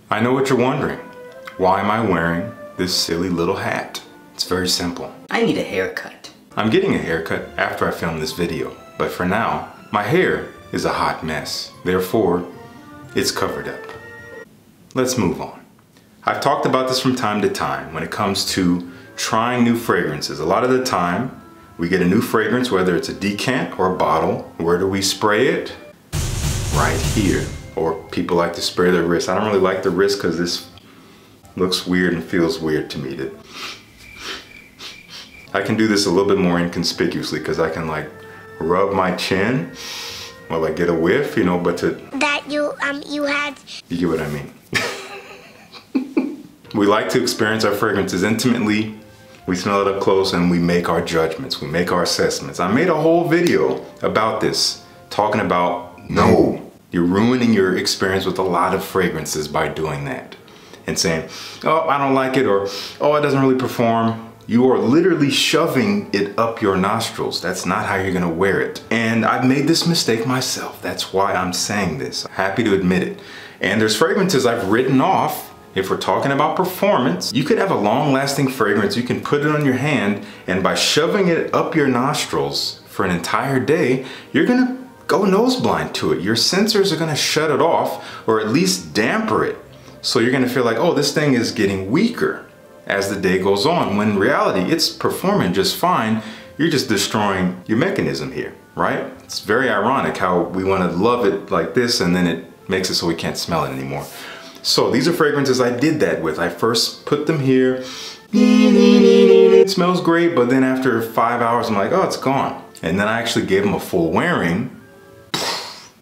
I know what you're wondering. Why am I wearing this silly little hat? It's very simple. I need a haircut. I'm getting a haircut after I film this video, but for now, my hair is a hot mess. Therefore, it's covered up. Let's move on. I've talked about this from time to time when it comes to trying new fragrances. A lot of the time, we get a new fragrance, whether it's a decant or a bottle. Where do we spray it? Right here. Or people like to spray their wrist. I don't really like the wrist because this looks weird and feels weird to me. I can do this a little bit more inconspicuously because I can like rub my chin or like get a whiff, you know, but to... That you had... You get what I mean. We like to experience our fragrances intimately. We smell it up close and we make our judgments. We make our assessments. I made a whole video about this, talking about no. You're ruining your experience with a lot of fragrances by doing that and saying, oh, I don't like it, or oh, it doesn't really perform. You are literally shoving it up your nostrils. That's not how you're gonna wear it. And I've made this mistake myself. That's why I'm saying this. I'm happy to admit it. And there's fragrances I've written off. If we're talking about performance, you could have a long-lasting fragrance. You can put it on your hand, and by shoving it up your nostrils for an entire day, you're gonna go nose blind to it. Your sensors are gonna shut it off or at least damper it. So you're gonna feel like, oh, this thing is getting weaker as the day goes on, when in reality, it's performing just fine. You're just destroying your mechanism here, right? It's very ironic how we wanna love it like this and then it makes it so we can't smell it anymore. So these are fragrances I did that with. I first put them here. It smells great, but then after 5 hours, I'm like, oh, it's gone. And then I actually gave them a full wearing.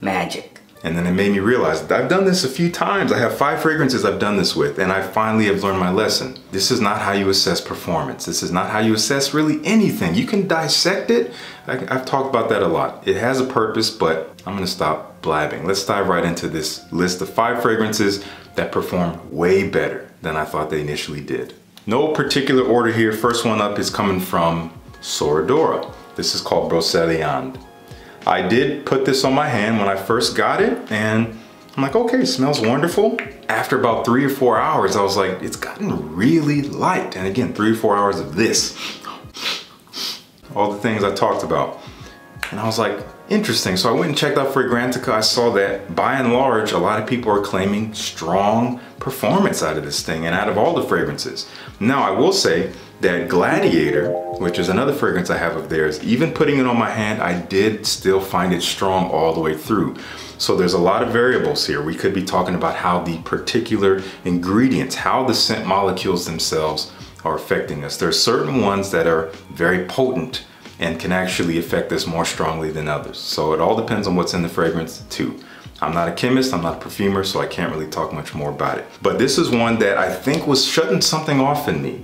Magic. And then it made me realize that I've done this a few times. I have 5 fragrances I've done this with, and I finally have learned my lesson. This is not how you assess performance. This is not how you assess really anything. You can dissect it. I've talked about that a lot. It has a purpose, but I'm gonna stop blabbing. Let's dive right into this list of 5 fragrances that perform way better than I thought they initially did. No particular order here. First one up is coming from Soradora. This is called Broceliande. I did put this on my hand when I first got it, and I'm like, okay, it smells wonderful. After about 3 or 4 hours, I was like, it's gotten really light. And again, 3 or 4 hours of this. All the things I talked about. And I was like, interesting. So I went and checked out Fragrantica. I saw that by and large, a lot of people are claiming strong performance out of this thing and out of all the fragrances. Now, I will say that Gladiator, which is another fragrance I have of theirs, even putting it on my hand, I did still find it strong all the way through. So there's a lot of variables here. We could be talking about how the particular ingredients, how the scent molecules themselves are affecting us. There's certain ones that are very potent and can actually affect us more strongly than others. So it all depends on what's in the fragrance too. I'm not a chemist, I'm not a perfumer, so I can't really talk much more about it. But this is one that I think was shutting something off in me,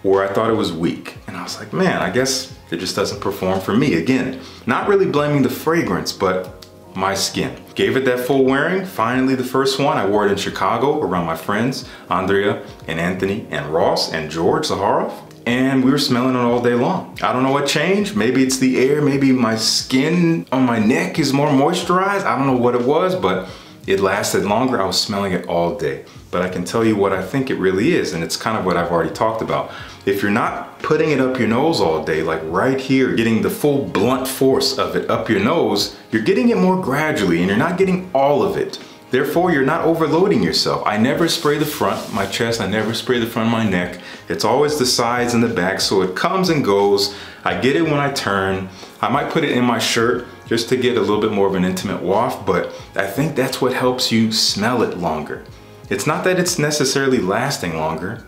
where I thought it was weak. And I was like, man, I guess it just doesn't perform for me. Again, not really blaming the fragrance, but my skin. Gave it that full wearing. Finally, the first one, I wore it in Chicago around my friends, Andrea and Anthony and Ross and George Zaharoff. And we were smelling it all day long. I don't know what changed. Maybe it's the air. Maybe my skin on my neck is more moisturized. I don't know what it was, but it lasted longer. I was smelling it all day. But I can tell you what I think it really is, and it's kind of what I've already talked about. If you're not putting it up your nose all day, like right here, getting the full blunt force of it up your nose, you're getting it more gradually and you're not getting all of it. Therefore, you're not overloading yourself. I never spray the front, my chest. I never spray the front of my neck. It's always the sides and the back, so it comes and goes. I get it when I turn. I might put it in my shirt just to get a little bit more of an intimate waft, but I think that's what helps you smell it longer. It's not that it's necessarily lasting longer.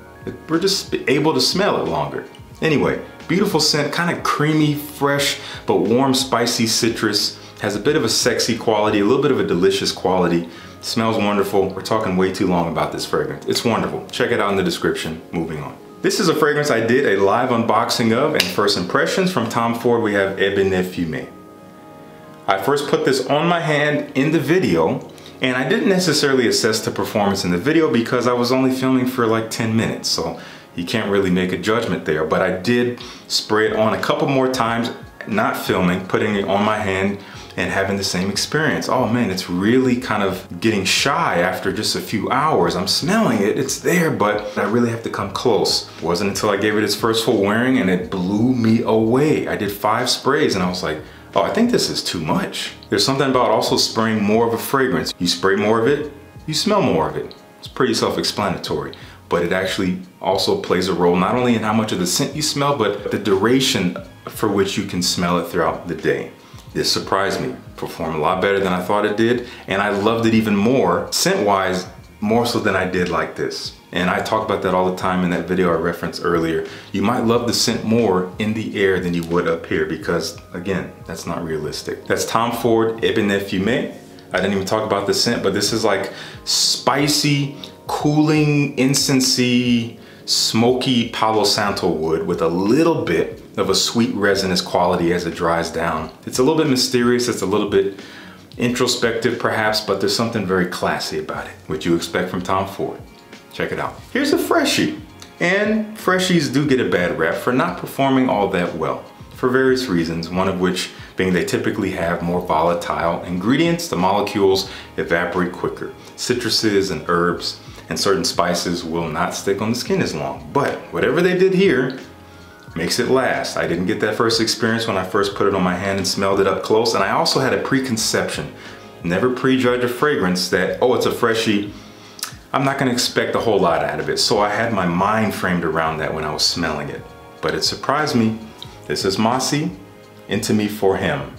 We're just able to smell it longer. Anyway, beautiful scent, kind of creamy, fresh, but warm, spicy citrus. Has a bit of a sexy quality, a little bit of a delicious quality. Smells wonderful. We're talking way too long about this fragrance. It's wonderful. Check it out in the description. Moving on. This is a fragrance I did a live unboxing of, and first impressions from Tom Ford, we have Ebene Fumé. I first put this on my hand in the video, and I didn't necessarily assess the performance in the video because I was only filming for like 10 minutes, so you can't really make a judgment there. But I did spray it on a couple more times, not filming, putting it on my hand and having the same experience. Oh man, it's really kind of getting shy after just a few hours. I'm smelling it, it's there, but I really have to come close. It wasn't until I gave it its first full wearing and it blew me away. I did 5 sprays and I was like, oh, I think this is too much. There's something about also spraying more of a fragrance. You spray more of it, you smell more of it. It's pretty self-explanatory, but it actually also plays a role not only in how much of the scent you smell, but the duration for which you can smell it throughout the day. This surprised me, performed a lot better than I thought it did, and I loved it even more, scent-wise, more so than I did like this. And I talk about that all the time in that video I referenced earlier. You might love the scent more in the air than you would up here because, again, that's not realistic. That's Tom Ford Ebene Fumé. I didn't even talk about the scent, but this is like spicy, cooling, incensey, smoky Palo Santo wood with a little bit of a sweet resinous quality as it dries down. It's a little bit mysterious, it's a little bit introspective perhaps, but there's something very classy about it, which you expect from Tom Ford. Check it out. Here's a freshie. And freshies do get a bad rap for not performing all that well for various reasons, one of which being they typically have more volatile ingredients. The molecules evaporate quicker. Citruses and herbs and certain spices will not stick on the skin as long. But whatever they did here makes it last. I didn't get that first experience when I first put it on my hand and smelled it up close. And I also had a preconception. Never prejudge a fragrance that, oh, it's a freshie, I'm not gonna expect a whole lot out of it. So I had my mind framed around that when I was smelling it. But it surprised me. This is Mossy, Into Me For Him.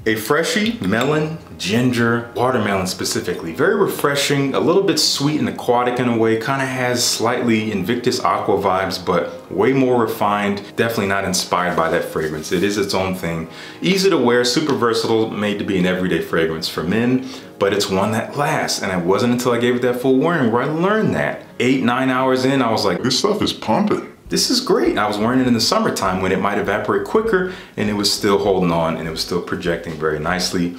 A freshie, melon, ginger, watermelon specifically. Very refreshing, a little bit sweet and aquatic in a way, kind of has slightly Invictus Aqua vibes, but way more refined. Definitely not inspired by that fragrance. It is its own thing. Easy to wear, super versatile, made to be an everyday fragrance for men, but it's one that lasts. And it wasn't until I gave it that full wearing where I learned that. 8-9 hours in, I was like, this stuff is pumping. This is great. I was wearing it in the summertime when it might evaporate quicker and it was still holding on and it was still projecting very nicely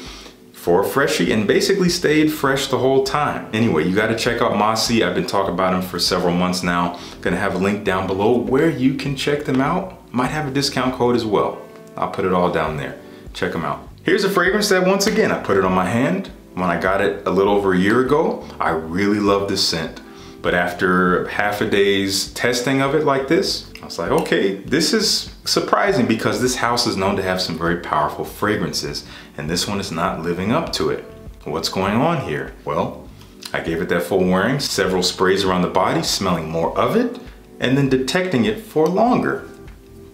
for a freshie and basically stayed fresh the whole time. Anyway, you got to check out Mossy. I've been talking about them for several months now. Gonna have a link down below where you can check them out. Might have a discount code as well. I'll put it all down there. Check them out. Here's a fragrance that once again, I put it on my hand when I got it a little over a year ago. I really love this scent. But after half a day's testing of it like this, I was like, okay, this is surprising because this house is known to have some very powerful fragrances and this one is not living up to it. What's going on here? Well, I gave it that full wearing, several sprays around the body, smelling more of it, and then detecting it for longer.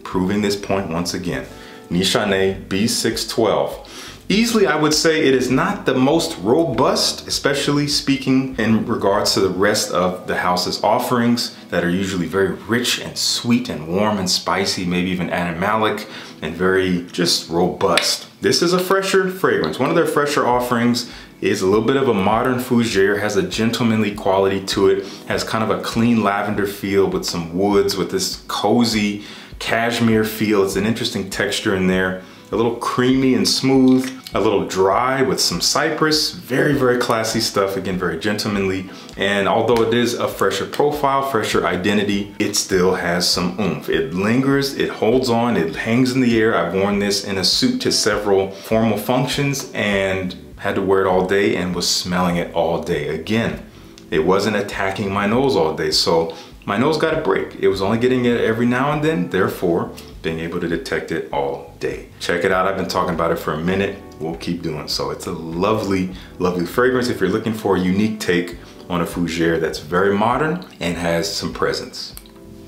Proving this point once again. Nishane B612. Easily, I would say it is not the most robust, especially speaking in regards to the rest of the house's offerings that are usually very rich and sweet and warm and spicy, maybe even animalic and very just robust. This is a fresher fragrance. One of their fresher offerings is a little bit of a modern fougere, has a gentlemanly quality to it, has kind of a clean lavender feel with some woods, with this cozy cashmere feel. It's an interesting texture in there. A little creamy and smooth, a little dry with some cypress. Very, very classy stuff. Again, very gentlemanly. And although it is a fresher profile, fresher identity, it still has some oomph. It lingers, it holds on, it hangs in the air. I've worn this in a suit to several formal functions and had to wear it all day and was smelling it all day. Again, it wasn't attacking my nose all day, so my nose got a break. It was only getting it every now and then, therefore being able to detect it all day. Check it out. I've been talking about it for a minute. We'll keep doing so. It's a lovely, lovely fragrance if you're looking for a unique take on a fougere that's very modern and has some presence.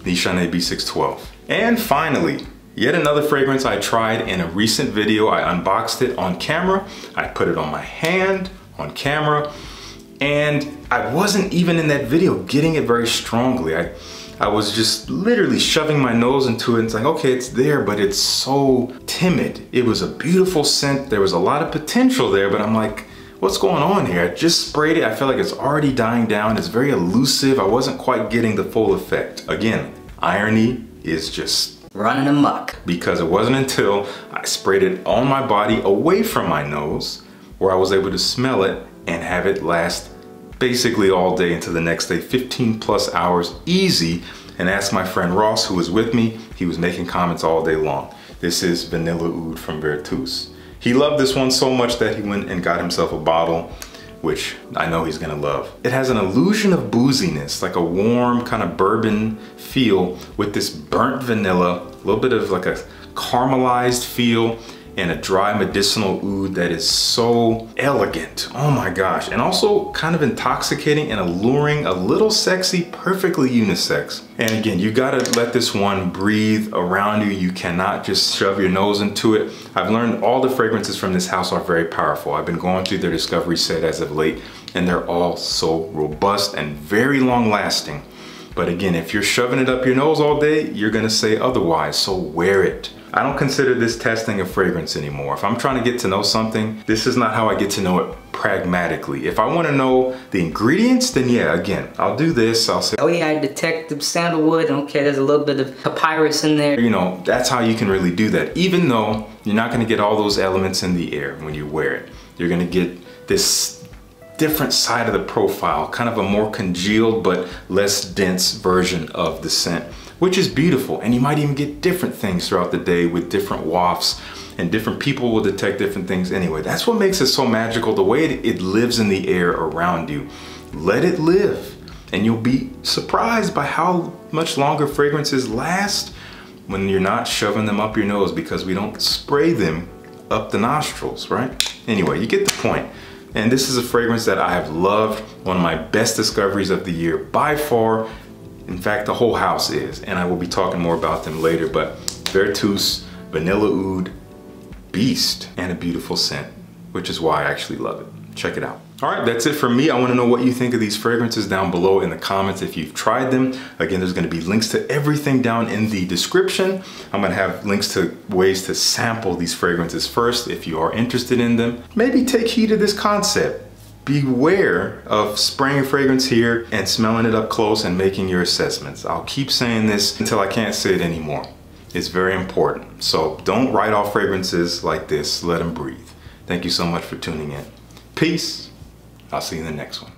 Nishane B612. And finally, yet another fragrance I tried in a recent video. I unboxed it on camera. I put it on my hand on camera. And I wasn't even in that video getting it very strongly. I was just literally shoving my nose into it and saying, okay, it's there, but it's so timid. It was a beautiful scent. There was a lot of potential there, but I'm like, what's going on here? I just sprayed it. I feel like it's already dying down. It's very elusive. I wasn't quite getting the full effect. Again, irony is just running amok. Because it wasn't until I sprayed it on my body away from my nose where I was able to smell it and have it last basically all day into the next day, 15 plus hours easy. And ask my friend Ross, who was with me. He was making comments all day long. This is Vanilla Oud from Vertus. He loved this one so much that he went and got himself a bottle, which I know he's gonna love. It has an illusion of booziness, like a warm kind of bourbon feel with this burnt vanilla, a little bit of like a caramelized feel, and a dry medicinal oud that is so elegant. Oh my gosh. And also kind of intoxicating and alluring, a little sexy, perfectly unisex. And again, you gotta let this one breathe around you. You cannot just shove your nose into it. I've learned all the fragrances from this house are very powerful. I've been going through their discovery set as of late, and they're all so robust and very long lasting. But again, if you're shoving it up your nose all day, you're gonna say otherwise, so wear it. I don't consider this testing a fragrance anymore. If I'm trying to get to know something, this is not how I get to know it pragmatically. If I wanna know the ingredients, then yeah, again, I'll do this. I'll say, Oh yeah, I detect the sandalwood. Okay, there's a little bit of papyrus in there. you know, that's how you can really do that. Even though you're not gonna get all those elements in the air when you wear it. You're gonna get this different side of the profile, kind of a more congealed but less dense version of the scent, which is beautiful. And you might even get different things throughout the day with different wafts, and different people will detect different things. Anyway, that's what makes it so magical, the way it lives in the air around you. Let it live, and you'll be surprised by how much longer fragrances last when you're not shoving them up your nose, because we don't spray them up the nostrils, right? Anyway, you get the point. And this is a fragrance that I have loved, one of my best discoveries of the year by far. In fact, the whole house is, and I will be talking more about them later, but Vertus Vanilla Oud Beast, and a beautiful scent, which is why I actually love it. Check it out. All right, that's it for me. I wanna know what you think of these fragrances down below in the comments if you've tried them. Again, there's gonna be links to everything down in the description. I'm gonna have links to ways to sample these fragrances first if you are interested in them. Maybe take heed of this concept. Beware of spraying a fragrance here and smelling it up close and making your assessments. I'll keep saying this until I can't say it anymore. It's very important. So don't write off fragrances like this. Let them breathe. Thank you so much for tuning in. Peace. I'll see you in the next one.